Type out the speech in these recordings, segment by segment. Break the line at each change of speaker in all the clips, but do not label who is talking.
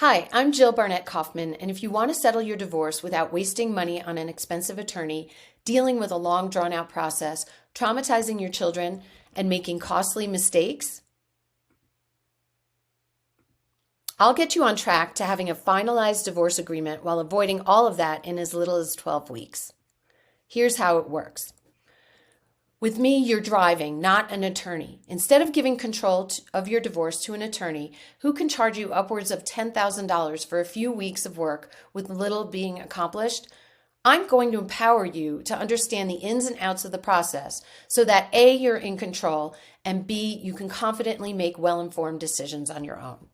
Hi, I'm Jill Barnett Kaufman, and if you want to settle your divorce without wasting money on an expensive attorney, dealing with a long, drawn out process, traumatizing your children, and making costly mistakes, I'll get you on track to having a finalized divorce agreement while avoiding all of that in as little as 12 weeks. Here's how it works. With me, you're driving, not an attorney. Instead of giving control of your divorce to an attorney who can charge you upwards of $10,000 for a few weeks of work with little being accomplished, I'm going to empower you to understand the ins and outs of the process so that A, you're in control, and B, you can confidently make well-informed decisions on your own.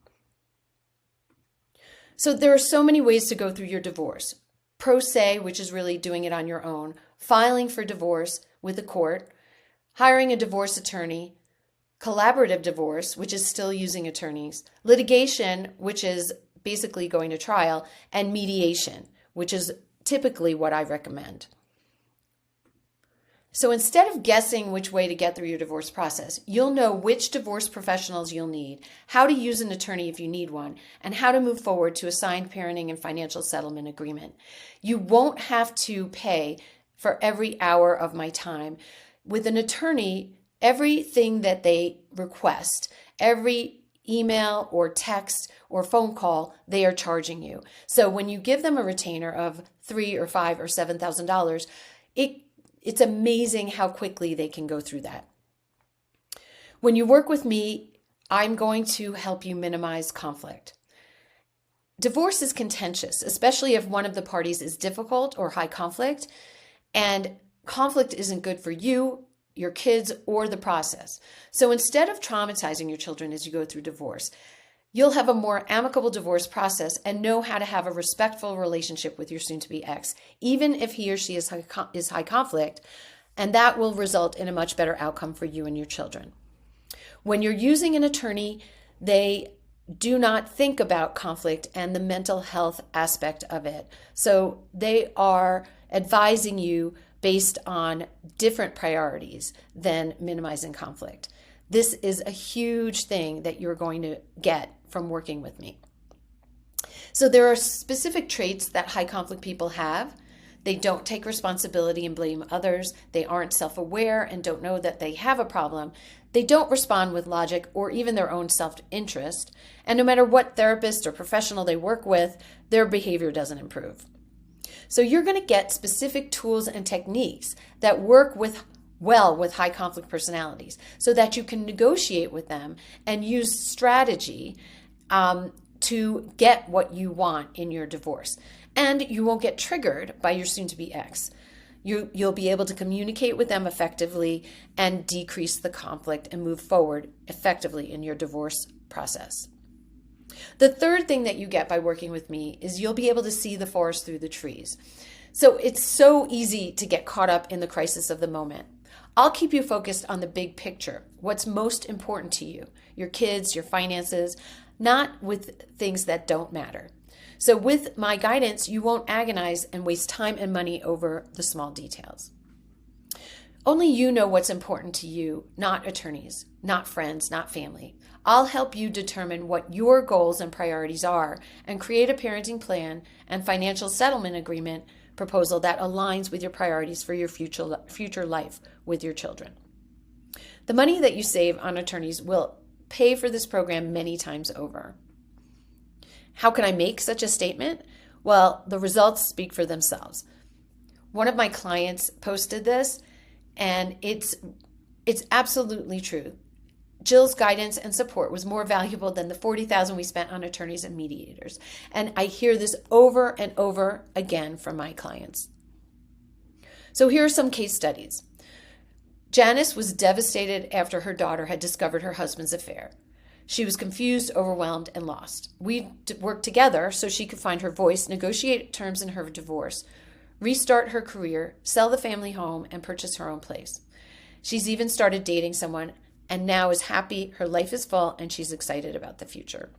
So there are so many ways to go through your divorce. Pro se, which is really doing it on your own, filing for divorce with the court, hiring a divorce attorney, collaborative divorce, which is still using attorneys, litigation, which is basically going to trial, and mediation, which is typically what I recommend. So instead of guessing which way to get through your divorce process, you'll know which divorce professionals you'll need, how to use an attorney if you need one, and how to move forward to a signed parenting and financial settlement agreement. You won't have to pay for every hour of my time. With an attorney, everything that they request, every email or text or phone call, they are charging you. So when you give them a retainer of $3,000 or $5,000 or $7,000, it's amazing how quickly they can go through that. When you work with me, I'm going to help you minimize conflict. Divorce is contentious, especially if one of the parties is difficult or high conflict, and conflict isn't good for you, your kids, or the process. So instead of traumatizing your children as you go through divorce, you'll have a more amicable divorce process and know how to have a respectful relationship with your soon-to-be ex, even if he or she is high conflict, and that will result in a much better outcome for you and your children. When you're using an attorney, they do not think about conflict and the mental health aspect of it. So they are advising you based on different priorities than minimizing conflict. This is a huge thing that you're going to get from working with me. So there are specific traits that high conflict people have. They don't take responsibility and blame others. They aren't self-aware and don't know that they have a problem. They don't respond with logic or even their own self-interest. And no matter what therapist or professional they work with, their behavior doesn't improve. So you're going to get specific tools and techniques that work well with high conflict personalities so that you can negotiate with them and use strategy to get what you want in your divorce. And you won't get triggered by your soon-to-be ex. You'll be able to communicate with them effectively and decrease the conflict and move forward effectively in your divorce process. The third thing that you get by working with me is you'll be able to see the forest through the trees. So it's so easy to get caught up in the crisis of the moment. I'll keep you focused on the big picture, what's most important to you, your kids, your finances, not with things that don't matter. So with my guidance, you won't agonize and waste time and money over the small details. Only you know what's important to you, not attorneys, not friends, not family. I'll help you determine what your goals and priorities are and create a parenting plan and financial settlement agreement proposal that aligns with your priorities for your future life with your children. The money that you save on attorneys will pay for this program many times over. How can I make such a statement? Well, the results speak for themselves. One of my clients posted this, and it's absolutely true. Jill's guidance and support was more valuable than the $40,000 we spent on attorneys and mediators. And I hear this over and over again from my clients. So here are some case studies. Janice was devastated after her daughter had discovered her husband's affair. She was confused, overwhelmed, and lost. We worked together so she could find her voice, negotiate terms in her divorce, restart her career, sell the family home, and purchase her own place. She's even started dating someone and now is happy, her life is full, and she's excited about the future.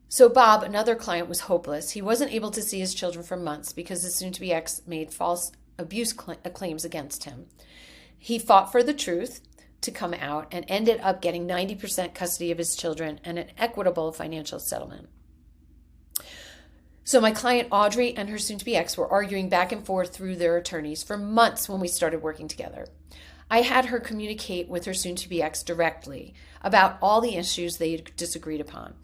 So Bob, another client, was hopeless. He wasn't able to see his children for months because his soon-to-be ex made false abuse claims against him. He fought for the truth to come out and ended up getting 90% custody of his children and an equitable financial settlement. So my client Audrey and her soon-to-be ex were arguing back and forth through their attorneys for months when we started working together. I had her communicate with her soon-to-be ex directly about all the issues they disagreed upon.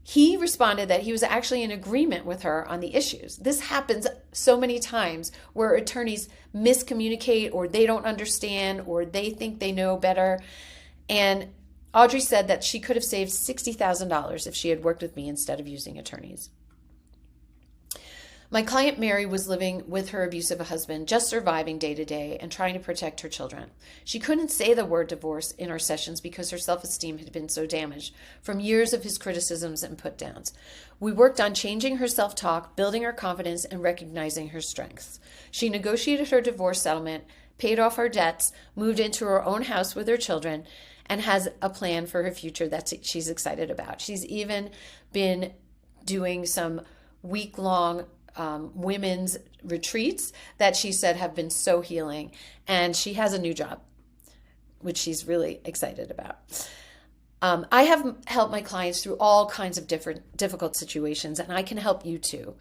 He responded that he was actually in agreement with her on the issues. This happens so many times where attorneys miscommunicate, or they don't understand, or they think they know better. And Audrey said that she could have saved $60,000 if she had worked with me instead of using attorneys. My client Mary was living with her abusive husband, just surviving day to day and trying to protect her children. She couldn't say the word divorce in our sessions because her self-esteem had been so damaged from years of his criticisms and put-downs. We worked on changing her self-talk, building her confidence, and recognizing her strengths. She negotiated her divorce settlement, paid off her debts, moved into her own house with her children, and has a plan for her future that she's excited about. She's even been doing some week-long women's retreats that she said have been so healing. And she has a new job, which she's really excited about. I have helped my clients through all kinds of difficult situations, and I can help you too.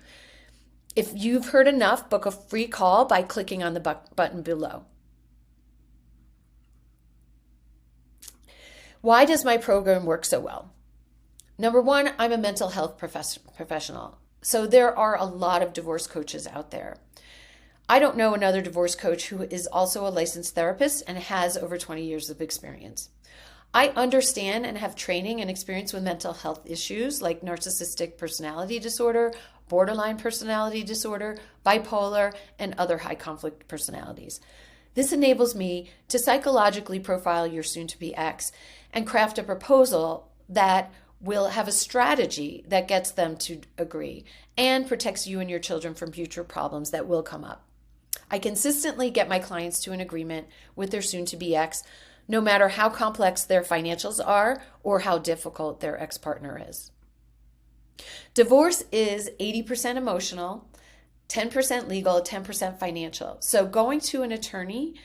If you've heard enough, book a free call by clicking on the button below. Why does my program work so well? Number one, I'm a mental health professional. So there are a lot of divorce coaches out there. I don't know another divorce coach who is also a licensed therapist and has over 20 years of experience. I understand and have training and experience with mental health issues like narcissistic personality disorder, borderline personality disorder, bipolar, and other high conflict personalities. This enables me to psychologically profile your soon-to-be ex and craft a proposal that will have a strategy that gets them to agree and protects you and your children from future problems that will come up. I consistently get my clients to an agreement with their soon-to-be ex, no matter how complex their financials are or how difficult their ex-partner is. Divorce is 80% emotional, 10% legal, 10% financial. So going to an attorney,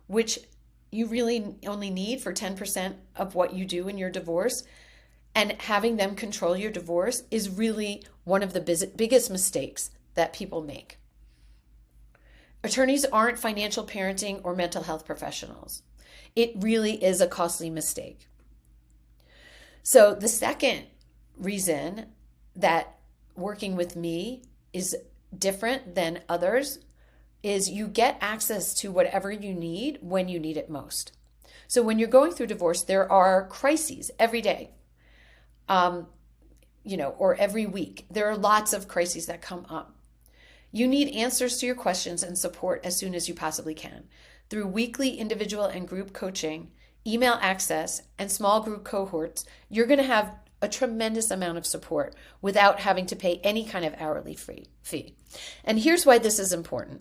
which you really only need for 10% of what you do in your divorce, and having them control your divorce is really one of the biggest mistakes that people make. Attorneys aren't financial parenting or mental health professionals. It really is a costly mistake. So the second reason that working with me is different than others is you get access to whatever you need when you need it most. So when you're going through divorce, there are crises every day. Or every week. There are lots of crises that come up. You need answers to your questions and support as soon as you possibly can. Through weekly individual and group coaching, email access, and small group cohorts, you're going to have a tremendous amount of support without having to pay any kind of hourly fee. And here's why this is important.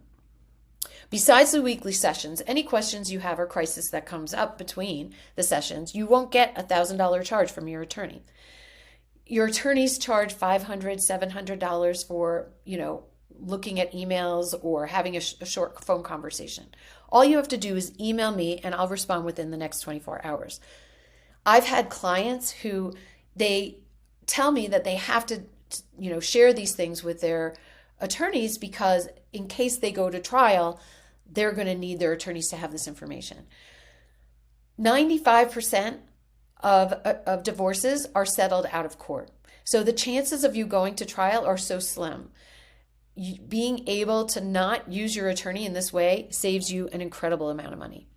Besides the weekly sessions, any questions you have or crisis that comes up between the sessions, you won't get a $1,000 charge from your attorney. Your attorneys charge $500, $700 for, looking at emails or having a short phone conversation. All you have to do is email me and I'll respond within the next 24 hours. I've had clients who they tell me that they have to, share these things with their attorneys because in case they go to trial, they're going to need their attorneys to have this information. 95% of divorces are settled out of court. So the chances of you going to trial are so slim. Being able to not use your attorney in this way saves you an incredible amount of money.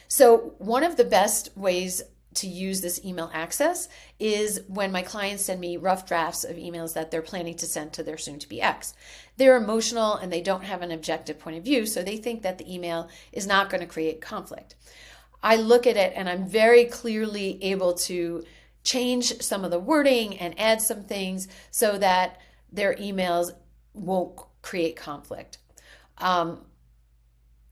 So one of the best ways to use this email access is when my clients send me rough drafts of emails that they're planning to send to their soon-to-be ex. They're emotional and they don't have an objective point of view, so they think that the email is not going to create conflict. I look at it and I'm very clearly able to change some of the wording and add some things so that their emails won't create conflict.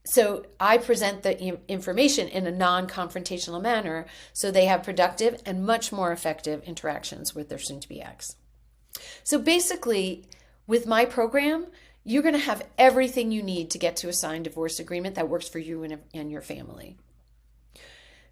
So I present the information in a non-confrontational manner so they have productive and much more effective interactions with their soon-to-be ex. So basically, with my program, you're going to have everything you need to get to a signed divorce agreement that works for you and your family.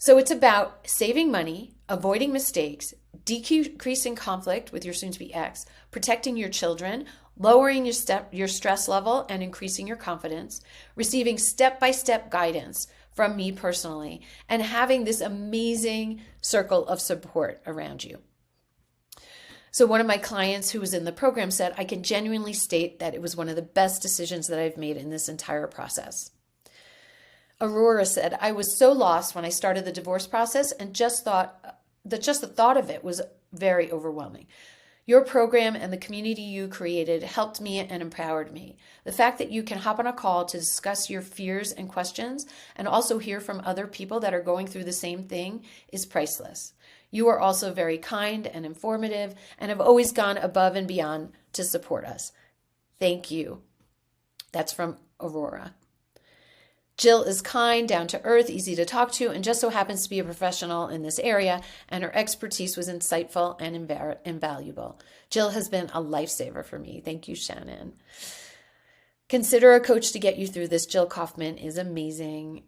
So it's about saving money, avoiding mistakes, decreasing conflict with your soon-to-be ex, protecting your children, lowering your stress level and increasing your confidence, receiving step-by-step guidance from me personally, and having this amazing circle of support around you. So one of my clients who was in the program said, I can genuinely state that it was one of the best decisions that I've made in this entire process. Aurora said, I was so lost when I started the divorce process and just the thought of it was very overwhelming. Your program and the community you created helped me and empowered me. The fact that you can hop on a call to discuss your fears and questions and also hear from other people that are going through the same thing is priceless. You are also very kind and informative and have always gone above and beyond to support us. Thank you. That's from Aurora. Jill is kind, down to earth, easy to talk to, and just so happens to be a professional in this area, and her expertise was insightful and invaluable. Jill has been a lifesaver for me. Thank you, Shannon. Consider a coach to get you through this. Jill Kaufman is amazing.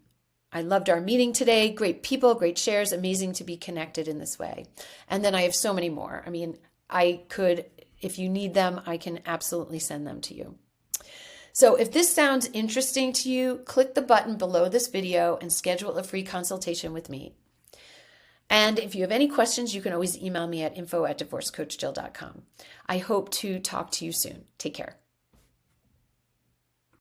I loved our meeting today. Great people, great shares, amazing to be connected in this way. And then I have so many more. I mean, if you need them, I can absolutely send them to you. So if this sounds interesting to you, click the button below this video and schedule a free consultation with me. And if you have any questions, you can always email me at info@divorcecoachjill.com. I hope to talk to you soon. Take care.